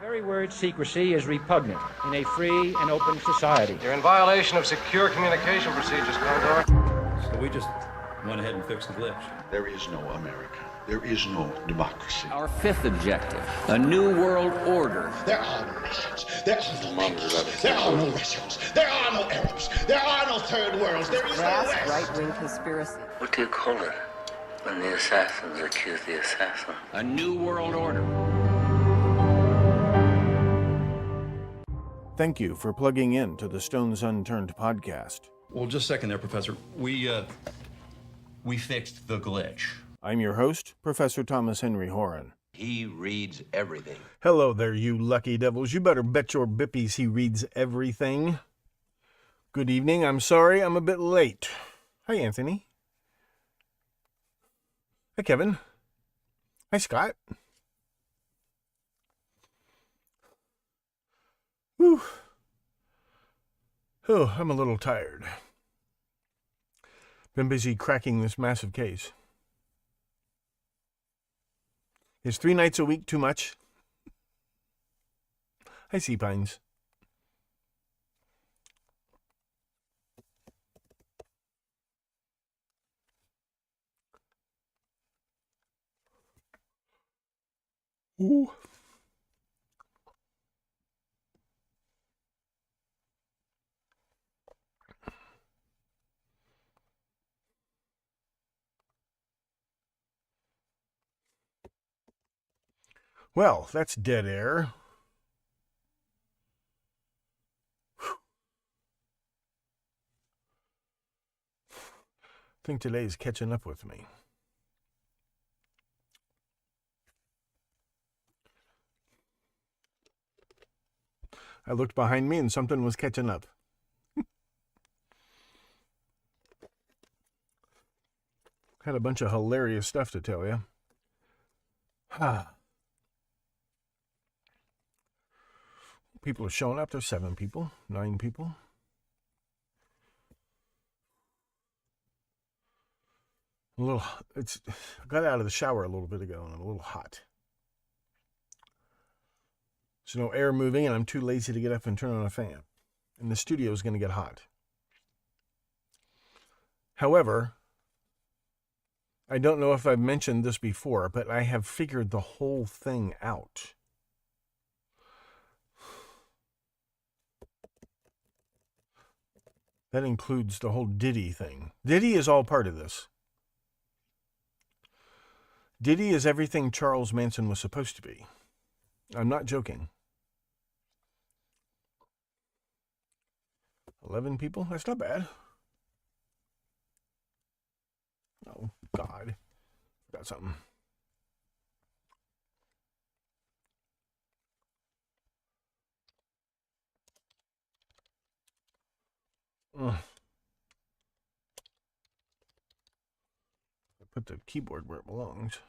very word secrecy is repugnant in a free and open society. You're in violation of secure communication procedures, Commodore. So we just went ahead and fixed the glitch. There is no America. There is no democracy. Our fifth objective, a new world order. There are no nations. There are no peoples. There are no Russians. There are no Arabs. There are no third worlds. There is no West. Right-wing conspiracy. What do you call it when the assassins accuse the assassin? A new world order. Thank you for plugging in to the Stones Unturned podcast. Well, just a second there, Professor. We fixed the glitch. I'm your host, Professor Thomas Henry Horan. He reads everything. Hello there, you lucky devils. You better bet your bippies he reads everything. Good evening. I'm sorry I'm a bit late. Hi, Anthony. Hi, Kevin. Hi, Scott. Whew. Oh, I'm a little tired. Been busy cracking this massive case. Is 3 nights a week too much? Hi, Sea Pines. Ooh. Well, that's dead air. Whew. I think today's catching up with me. I looked behind me and something was catching up. Had a bunch of hilarious stuff to tell you. People are showing up. There's 7 people, 9 people. I got out of the shower a little bit ago and I'm a little hot. There's no air moving and I'm too lazy to get up and turn on a fan. And the studio is going to get hot. However, I don't know if I've mentioned this before, but I have figured the whole thing out. That includes the whole Diddy thing. Diddy is all part of this. Diddy is everything Charles Manson was supposed to be. I'm not joking. 11 people? That's not bad. Oh, God. Got something. Ugh. I put the keyboard where it belongs.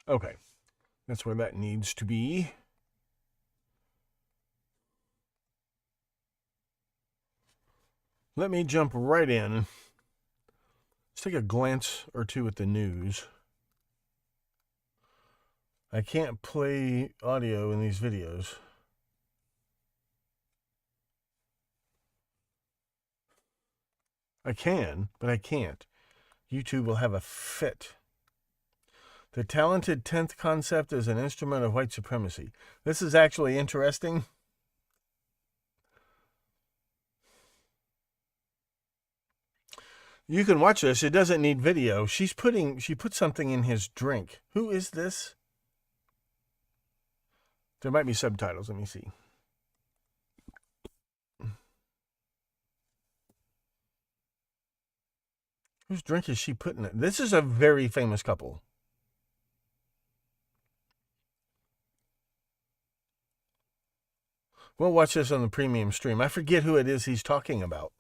Okay, that's where that needs to be. Let me jump right in. Let's take a glance or two at the news. I can't play audio in these videos. I can, but I can't. YouTube will have a fit. The talented 10th concept is an instrument of white supremacy. This is actually interesting. You can watch this. It doesn't need video. She put something in his drink. Who is this? There might be subtitles. Let me see. Whose drink is she putting it? This is a very famous couple. We'll watch this on the premium stream. I forget who it is he's talking about.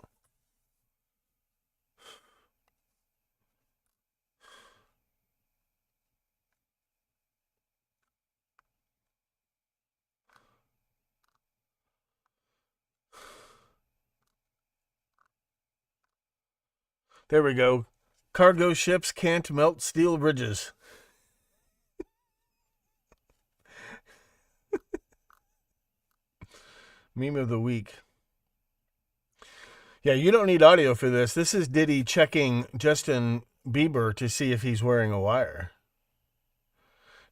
There we go. Cargo ships can't melt steel bridges. Meme of the week. Yeah, you don't need audio for this. This is Diddy checking Justin Bieber to see if he's wearing a wire.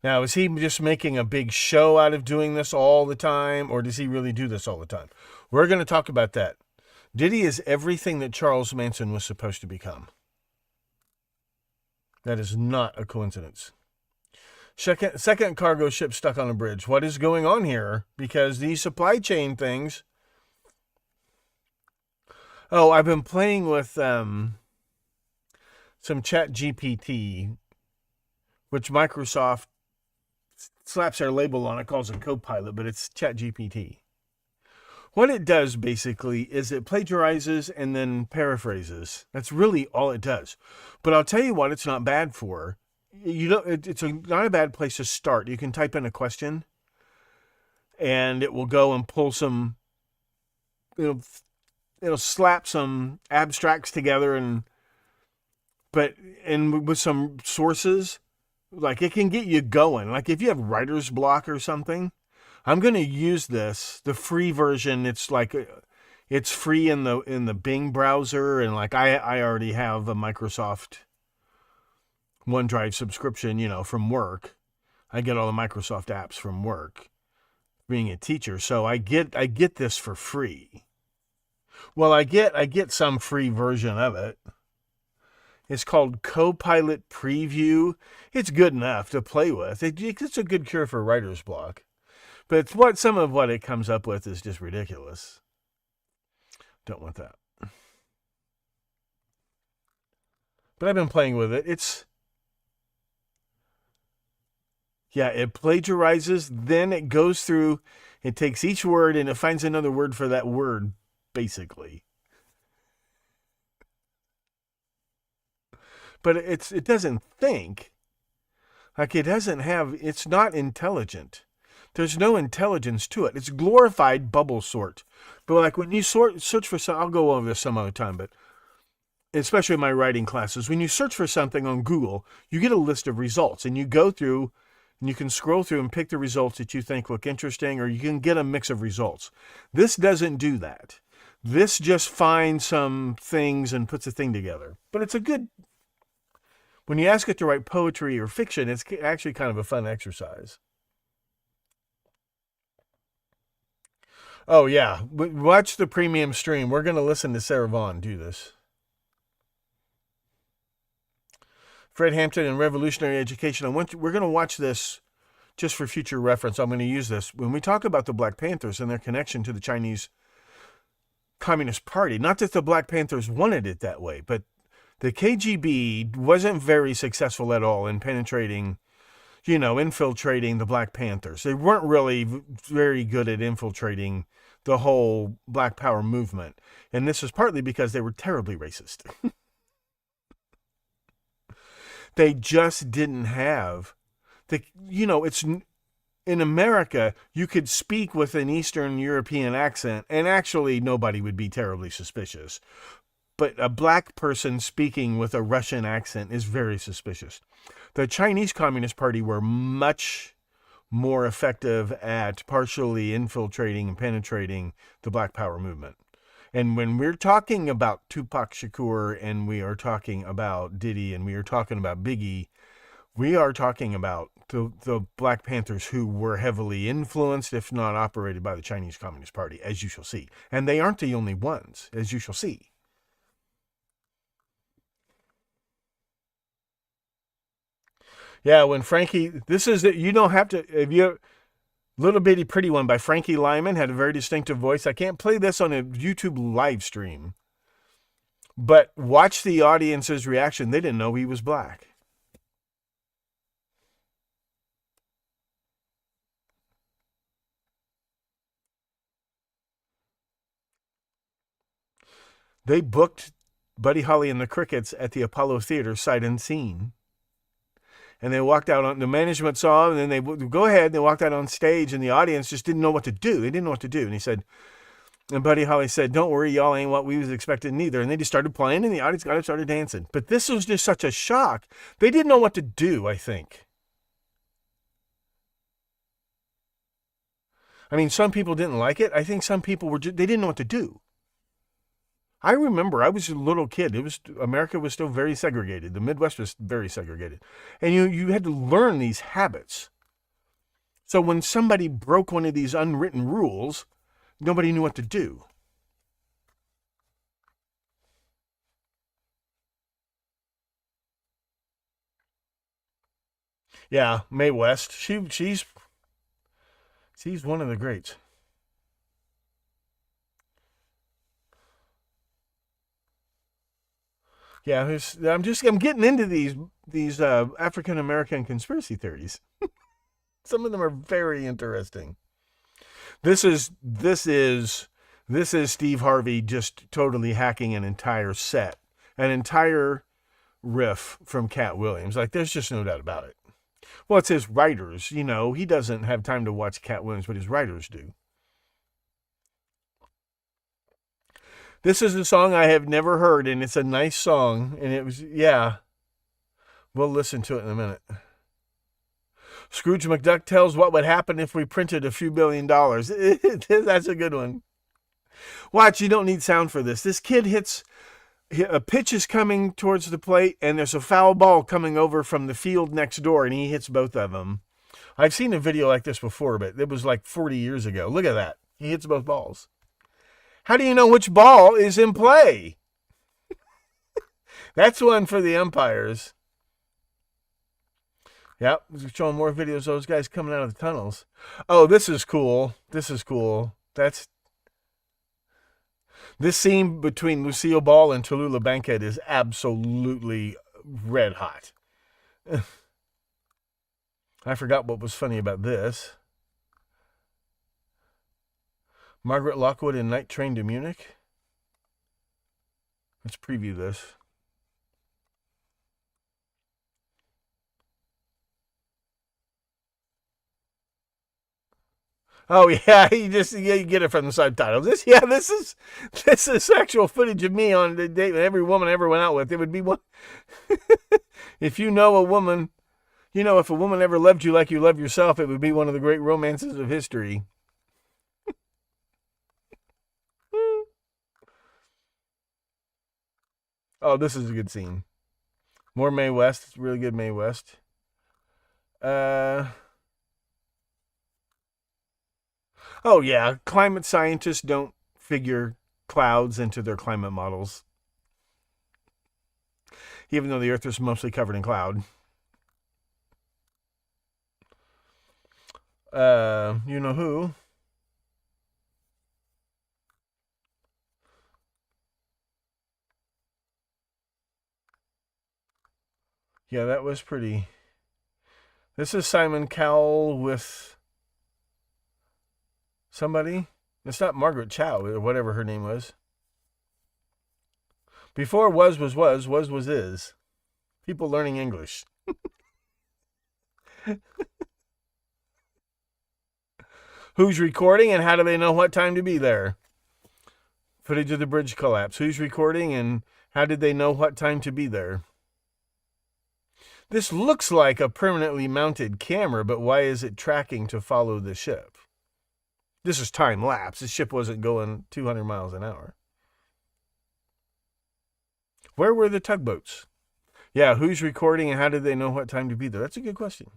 Now, is he just making a big show out of doing this all the time, or does he really do this all the time? We're going to talk about that. Diddy is everything that Charles Manson was supposed to become. That is not a coincidence. Second cargo ship stuck on a bridge. What is going on here? Because these supply chain things... Oh, I've been playing with some Chat GPT, which Microsoft slaps their label on it, calls it Copilot, but it's Chat GPT. What it does, basically, is it plagiarizes and then paraphrases. That's really all it does. But I'll tell you what it's not bad for. It's not a bad place to start. You can type in a question, and it will go and pull some... It'll slap some abstracts together and with some sources, like it can get you going. Like if you have writer's block or something, I'm going to use this, the free version. It's like it's free in the Bing browser, and like I already have a Microsoft OneDrive subscription, from work. I get all the Microsoft apps from work, being a teacher, so I get this for free. Well, I get some free version of it. It's called Copilot Preview. It's good enough to play with. It's a good cure for writer's block. But some of what it comes up with is just ridiculous. Don't want that. But I've been playing with it. It plagiarizes, then it goes through, it takes each word and it finds another word for that word, basically. But it doesn't think. Like it's not intelligent. There's no intelligence to it. It's glorified bubble sort. But like when you search for something, I'll go over this some other time, but especially in my writing classes, when you search for something on Google, you get a list of results and you go through and you can scroll through and pick the results that you think look interesting, or you can get a mix of results. This doesn't do that. This just finds some things and puts a thing together. But it's when you ask it to write poetry or fiction, it's actually kind of a fun exercise. Oh, yeah. Watch the premium stream. We're going to listen to Sarah Vaughan do this. Fred Hampton and Revolutionary Education. We're going to watch this just for future reference. I'm going to use this when we talk about the Black Panthers and their connection to the Chinese Communist Party. Not that the Black Panthers wanted it that way, but the KGB wasn't very successful at all in penetrating, infiltrating the Black Panthers. They weren't really very good at infiltrating the whole Black Power movement. And this was partly because they were terribly racist. They just didn't have it's in America, you could speak with an Eastern European accent and actually nobody would be terribly suspicious. But a black person speaking with a Russian accent is very suspicious. The Chinese Communist Party were much more effective at partially infiltrating and penetrating the Black Power movement. And when we're talking about Tupac Shakur and we are talking about Diddy and we are talking about Biggie, we are talking about the Black Panthers who were heavily influenced, if not operated by the Chinese Communist Party, as you shall see. And they aren't the only ones, as you shall see. Yeah, when Frankie, you don't have to, if you, Little Bitty Pretty One by Frankie Lyman had a very distinctive voice. I can't play this on a YouTube live stream, but watch the audience's reaction. They didn't know he was black. They booked Buddy Holly and the Crickets at the Apollo Theater sight unseen. And they walked out on, the management saw them, and then they go ahead, and they walked out on stage, and the audience just didn't know what to do. They didn't know what to do. And he said, And Buddy Holly said, "Don't worry, y'all ain't what we was expecting neither." And they just started playing, and the audience got up, started dancing. But this was just such a shock. They didn't know what to do, I think. I mean, some people didn't like it. I think some people they didn't know what to do. I remember I was a little kid. America was still very segregated. The Midwest was very segregated. And you had to learn these habits. So when somebody broke one of these unwritten rules, nobody knew what to do. Yeah, Mae West. She's one of the greats. Yeah, I'm getting into these African American conspiracy theories. Some of them are very interesting. This is Steve Harvey just totally hacking an entire set, an entire riff from Cat Williams. Like, there's just no doubt about it. Well, it's his writers. He doesn't have time to watch Cat Williams, but his writers do. This is a song I have never heard, and it's a nice song, and it was, yeah. We'll listen to it in a minute. Scrooge McDuck tells what would happen if we printed a few $1 billion. That's a good one. Watch, you don't need sound for this. This kid a pitch is coming towards the plate, and there's a foul ball coming over from the field next door, and he hits both of them. I've seen a video like this before, but it was like 40 years ago. Look at that. He hits both balls. How do you know which ball is in play? That's one for the umpires. Yep, we're showing more videos of those guys coming out of the tunnels. Oh, this is cool. This scene between Lucille Ball and Tallulah Bankhead is absolutely red hot. I forgot what was funny about this. Margaret Lockwood in Night Train to Munich. Let's preview this. Oh yeah, you get it from the subtitles. This is actual footage of me on the date with every woman I ever went out with. It would be one. If you know a woman, if a woman ever loved you like you love yourself, it would be one of the great romances of history. Oh, this is a good scene. More Mae West. It's really good Mae West. Oh, yeah. Climate scientists don't figure clouds into their climate models, even though the Earth is mostly covered in cloud. You know who? Yeah, that was pretty. This is Simon Cowell with somebody. It's not Margaret Chow or whatever her name was. Before was is. People learning English. Who's recording and how do they know what time to be there? Footage of the bridge collapse. Who's recording and how did they know what time to be there? This looks like a permanently mounted camera, but why is it tracking to follow the ship? This is time lapse. The ship wasn't going 200 miles an hour. Where were the tugboats? Yeah, who's recording and how did they know what time to be there? That's a good question.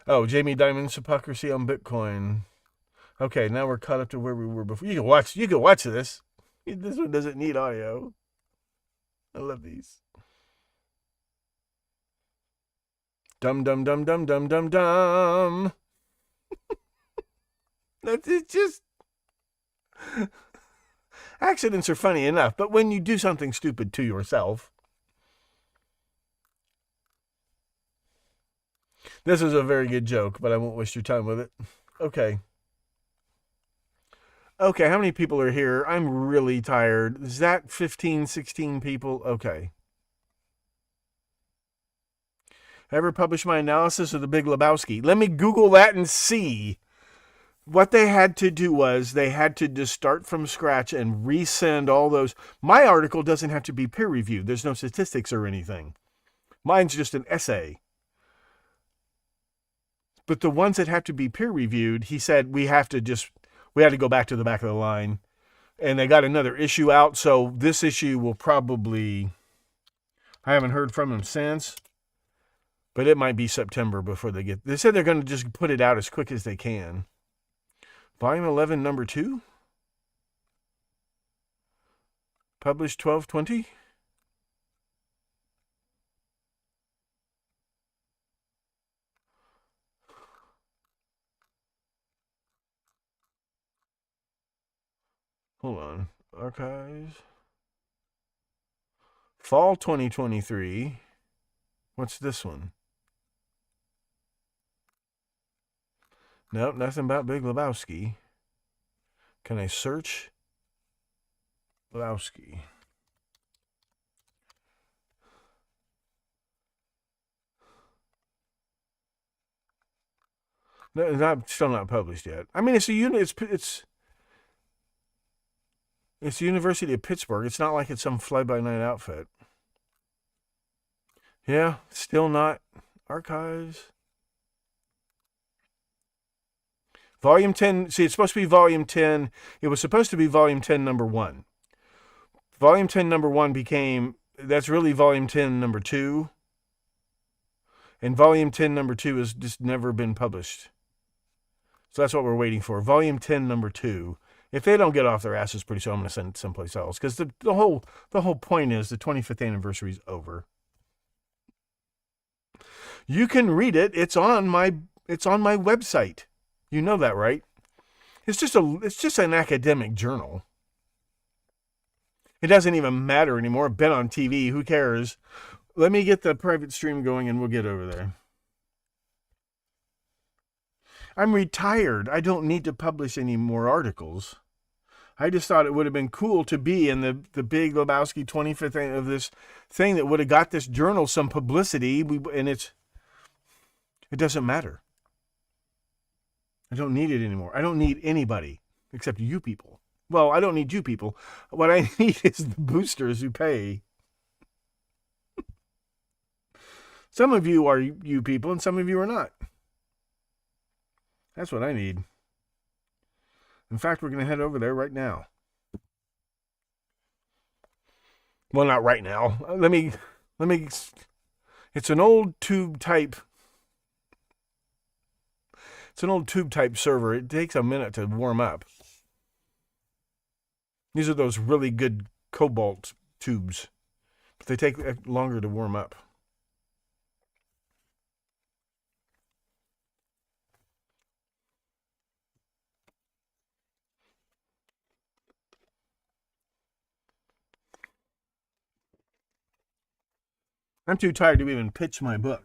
Oh, Jamie Dimon's hypocrisy on Bitcoin. Okay, now we're caught up to where we were before. You can watch this. This one doesn't need audio. I love these. Dum dum dum dum dum dum dum. It's just accidents are funny enough, but when you do something stupid to yourself. This is a very good joke, but I won't waste your time with it. Okay, how many people are here? I'm really tired. Is that 15, 16 people? Okay. Ever publish my analysis of The Big Lebowski? Let me Google that and see. what they had to do was they had to just start from scratch and resend all those. My article doesn't have to be peer reviewed. There's no statistics or anything. Mine's just an essay. But the ones that have to be peer reviewed, he said we had to go back to the back of the line. And they got another issue out, so this issue will probably, I haven't heard from him since, but it might be September before they said they're going to just put it out as quick as they can. Volume 11, number 2? Published 12/20? Hold on. Archives. Fall 2023. What's this one? Nope, nothing about Big Lebowski. Can I search Lebowski? No, still not published yet. I mean, it's the University of Pittsburgh. It's not like it's some fly-by-night outfit. Yeah, still not. Archives. Volume 10. See, it's supposed to be Volume 10. It was supposed to be Volume 10, number 1. Volume 10, number 1 that's really Volume 10, number 2. And Volume 10, number 2 has just never been published. So that's what we're waiting for. Volume 10, number 2. If they don't get off their asses pretty soon, I'm going to send it someplace else. Because the whole point is the 25th anniversary is over. You can read it. It's on my website. You know that, right? It's just an academic journal. It doesn't even matter anymore. I've been on TV. Who cares? Let me get the private stream going and we'll get over there. I'm retired. I don't need to publish any more articles. I just thought it would have been cool to be in the Big Lebowski 25th of this thing that would have got this journal some publicity. It doesn't matter. I don't need it anymore. I don't need anybody except you people. Well, I don't need you people. What I need is the boosters who pay. Some of you are you people and some of you are not. That's what I need. In fact, we're going to head over there right now. Well, not right now. Let me. It's an old tube type. It's an old tube type server. It takes a minute to warm up. These are those really good cobalt tubes, but they take longer to warm up. I'm too tired to even pitch my book.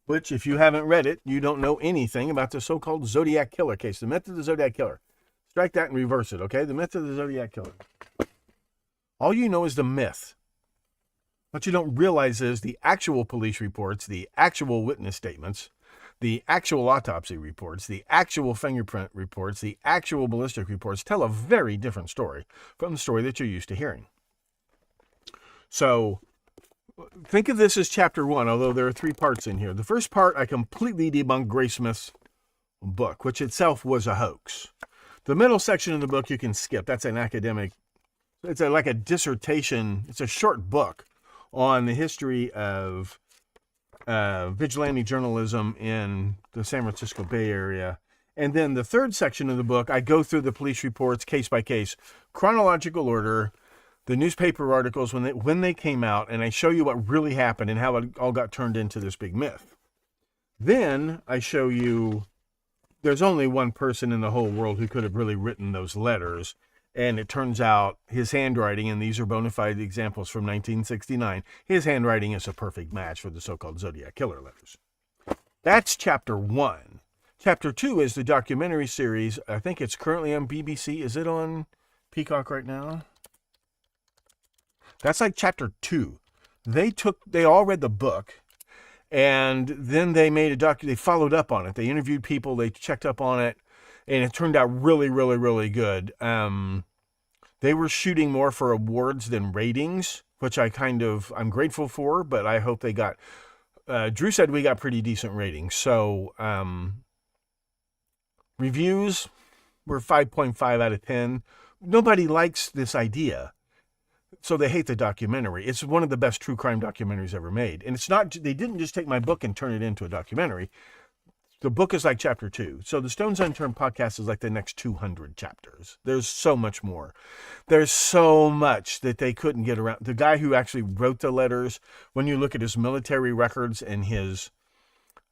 Which, if you haven't read it, you don't know anything about the so-called Zodiac Killer case. The myth of the Zodiac Killer. Strike that and reverse it, okay? The myth of the Zodiac Killer. All you know is the myth. What you don't realize is the actual police reports, the actual witness statements, the actual autopsy reports, the actual fingerprint reports, the actual ballistic reports tell a very different story from the story that you're used to hearing. So, think of this as chapter 1, although there are 3 parts in here. The first part, I completely debunked Graysmith's book, which itself was a hoax. The middle section of the book you can skip. That's an academic, it's like a dissertation. It's a short book on the history of vigilante journalism in the San Francisco Bay Area. And then the third section of the book, I go through the police reports case by case, chronological order, the newspaper articles when they came out, and I show you what really happened and how it all got turned into this big myth. Then I show you there's only one person in the whole world who could have really written those letters, and it turns out his handwriting, and these are bona fide examples from 1969, his handwriting is a perfect match for the so-called Zodiac Killer letters. That's chapter 1. Chapter 2 is the documentary series. I think it's currently on BBC. Is it on Peacock right now? That's like chapter 2. They all read the book, and then they made they followed up on it. They interviewed people, they checked up on it, and it turned out really, really, really good. They were shooting more for awards than ratings, which I'm grateful for, but I hope they got, Drew said we got pretty decent ratings. So, reviews were 5.5 out of 10. Nobody likes this idea, so they hate the documentary. It's one of the best true crime documentaries ever made. And it's not, they didn't just take my book and turn it into a documentary. The book is like chapter 2. So the Stones Unturned podcast is like the next 200 chapters. There's so much more. There's so much that they couldn't get around. The guy who actually wrote the letters, when you look at his military records and his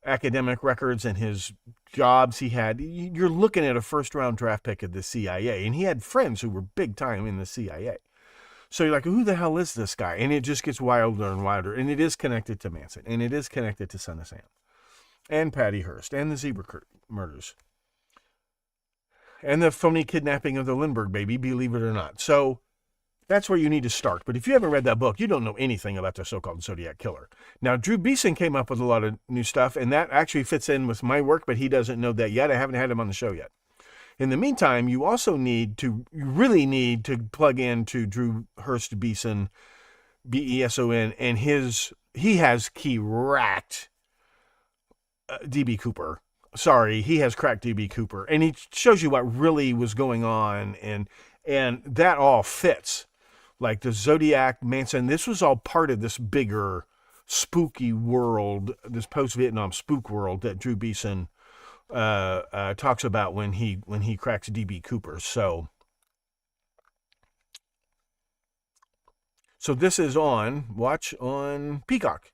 academic records and his jobs he had, you're looking at a first-round draft pick of the CIA. And he had friends who were big time in the CIA. So you're like, who the hell is this guy? And it just gets wilder and wilder. And it is connected to Manson. And it is connected to Son of Sam. And Patty Hearst, and the zebra murders, and the phony kidnapping of the Lindbergh baby, believe it or not. So that's where you need to start. But if you haven't read that book, you don't know anything about the so-called Zodiac Killer. Now, Drew Beeson came up with a lot of new stuff, and that actually fits in with my work, but he doesn't know that yet. I haven't had him on the show yet. In the meantime, you really need to plug into Drew Hurst Beeson, Beson, and he has key racked DB Cooper. Sorry, he has cracked DB Cooper. And he shows you what really was going on. And that all fits. Like the Zodiac, Manson, this was all part of this bigger spooky world, this post-Vietnam spook world that Drew Beeson talks about when he cracks DB Cooper. So this is watch on Peacock.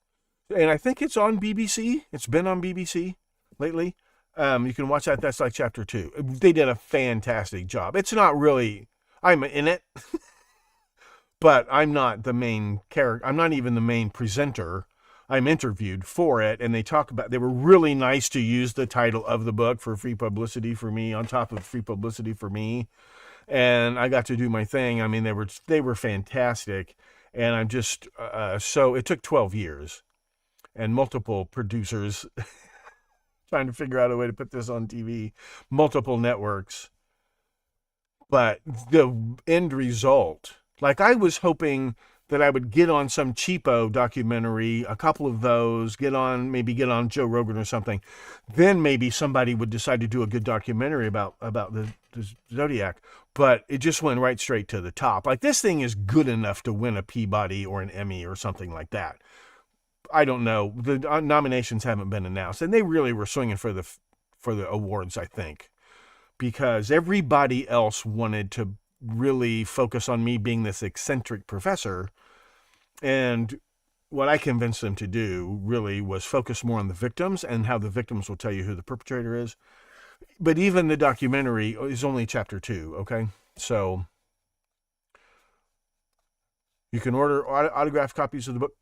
And I think it's on BBC. It's been on BBC lately. You can watch that. That's like chapter 2. They did a fantastic job. It's not really, I'm in it, but I'm not the main character. I'm not even the main presenter. I'm interviewed for it. And they were really nice to use the title of the book for free publicity for me, on top of free publicity for me. And I got to do my thing. I mean, they were fantastic. And I'm just, so it took 12 years. And multiple producers trying to figure out a way to put this on TV, multiple networks. But the end result, like I was hoping that I would get on some cheapo documentary, a couple of those, maybe get on Joe Rogan or something. Then maybe somebody would decide to do a good documentary about the Zodiac. But it just went right straight to the top. Like this thing is good enough to win a Peabody or an Emmy or something like that. I don't know. The nominations haven't been announced, and they really were swinging for the awards, I think, because everybody else wanted to really focus on me being this eccentric professor, and what I convinced them to do really was focus more on the victims and how the victims will tell you who the perpetrator is. But even the documentary is only chapter 2, okay? So you can order autographed copies of the book.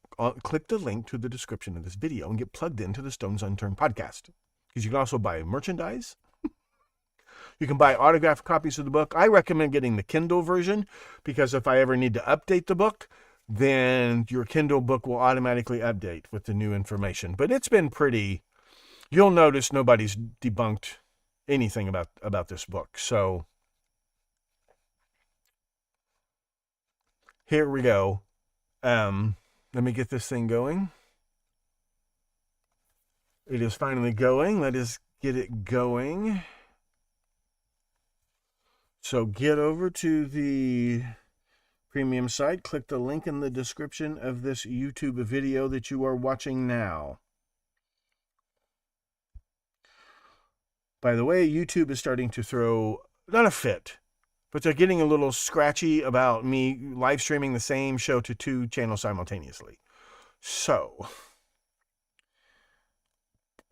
Click the link to the description of this video and get plugged into the Stones Unturned podcast. Because you can also buy merchandise. You can buy autographed copies of the book. I recommend getting the Kindle version because if I ever need to update the book, then your Kindle book will automatically update with the new information. But it's been pretty, you'll notice nobody's debunked anything about this book. So here we go. Let me get this thing going. It is finally going. Let us get it going. So get over to the premium site. Click the link in the description of this YouTube video that you are watching now. By the way, YouTube is starting to throw, not a fit, but they're getting a little scratchy about me live streaming the same show to 2 channels simultaneously. So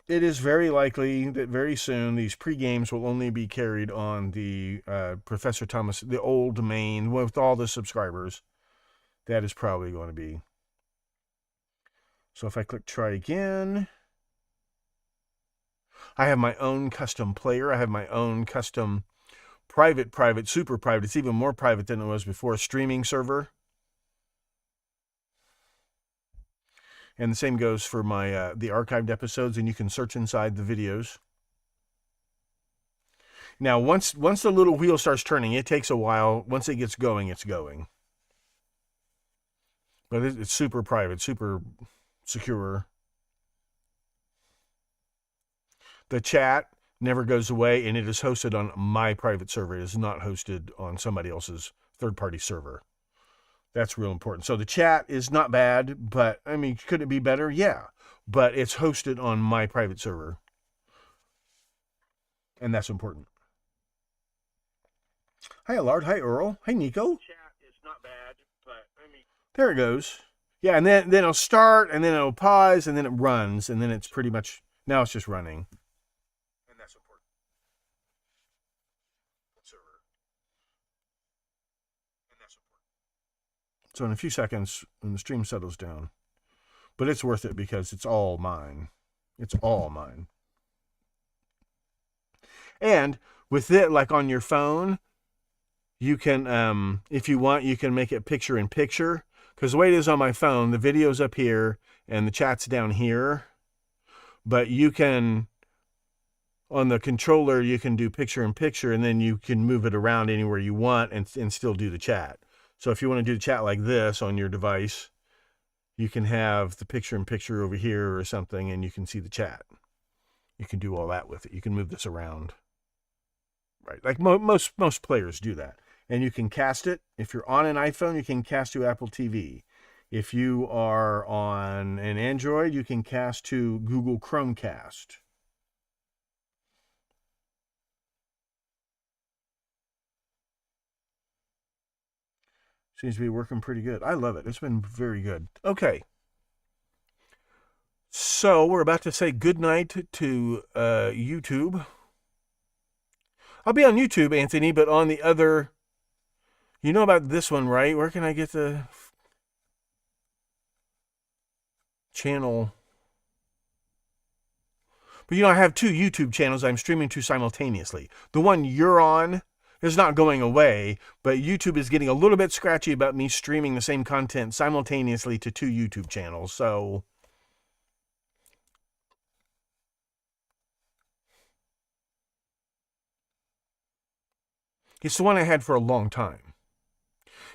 it is very likely that very soon these pre-games will only be carried on the Professor Thomas, the old domain with all the subscribers. That is probably going to be. So if I click try again, I have my own custom player. I have my own custom private, super private. It's even more private than it was before. Streaming server. And the same goes for my the archived episodes, and you can search inside the videos. Now, once the little wheel starts turning, it takes a while. Once it gets going, it's going. But it's super private, super secure. The chat never goes away, and it is hosted on my private server. It is not hosted on somebody else's third-party server. That's real important. So the chat is not bad, but, I mean, could it be better? Yeah. But it's hosted on my private server. And that's important. Hi, Allard. Hi, Earl. Hi, Nico. Chat is not bad, but, I mean... There it goes. Yeah, and then it'll start, and then it'll pause, and then it runs, and then it's pretty much... Now it's just running. And that's important. Server. And that's important. So in a few seconds, when the stream settles down... But it's worth it because it's all mine. It's all mine. And with it, like on your phone, you can, if you want, you can make it picture-in-picture. Because the way it is on my phone, the video's up here and the chat's down here. But you can, on the controller, you can do picture-in-picture, and then you can move it around anywhere you want and still do the chat. So if you want to do the chat like this on your device, you can have the picture-in-picture over here or something, and you can see the chat. You can do all that with it. You can move this around. Right, like most players do that. And you can cast it. If you're on an iPhone, you can cast to Apple TV. If you are on an Android, you can cast to Google Chromecast. Seems to be working pretty good. I love it. It's been very good. Okay. So we're about to say goodnight to YouTube. I'll be on YouTube, Anthony, but on the other... You know about this one, right? Where can I get the channel? But I have two YouTube channels I'm streaming to simultaneously. The one you're on is not going away, but YouTube is getting a little bit scratchy about me streaming the same content simultaneously to two YouTube channels. So it's the one I had for a long time.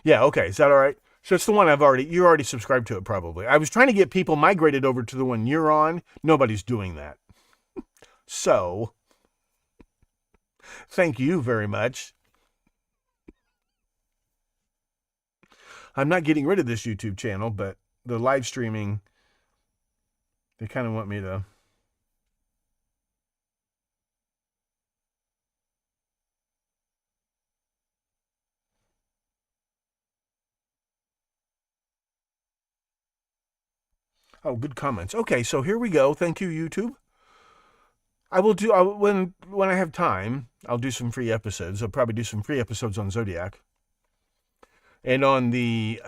Yeah, okay. Is that all right? So it's the one you're already subscribed to it probably. I was trying to get people migrated over to the one you're on. Nobody's doing that. So, thank you very much. I'm not getting rid of this YouTube channel, but the live streaming, they kind of want me to... Oh, good comments. Okay, so here we go. Thank you, YouTube. I will do, when I have time, I'll do some free episodes. I'll probably do some free episodes on Zodiac. And on the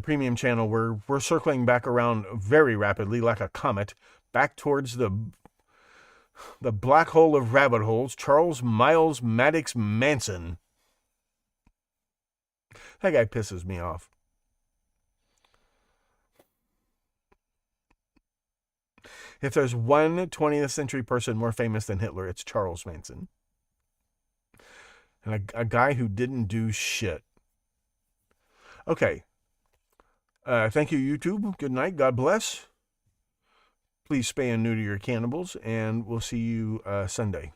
premium channel, we're circling back around very rapidly, like a comet, back towards the black hole of rabbit holes, Charles Miles Maddox Manson. That guy pisses me off. If there's one 20th century person more famous than Hitler, it's Charles Manson. And a guy who didn't do shit. Okay. Thank you, YouTube. Good night. God bless. Please spay and neuter your cannibals, and we'll see you Sunday.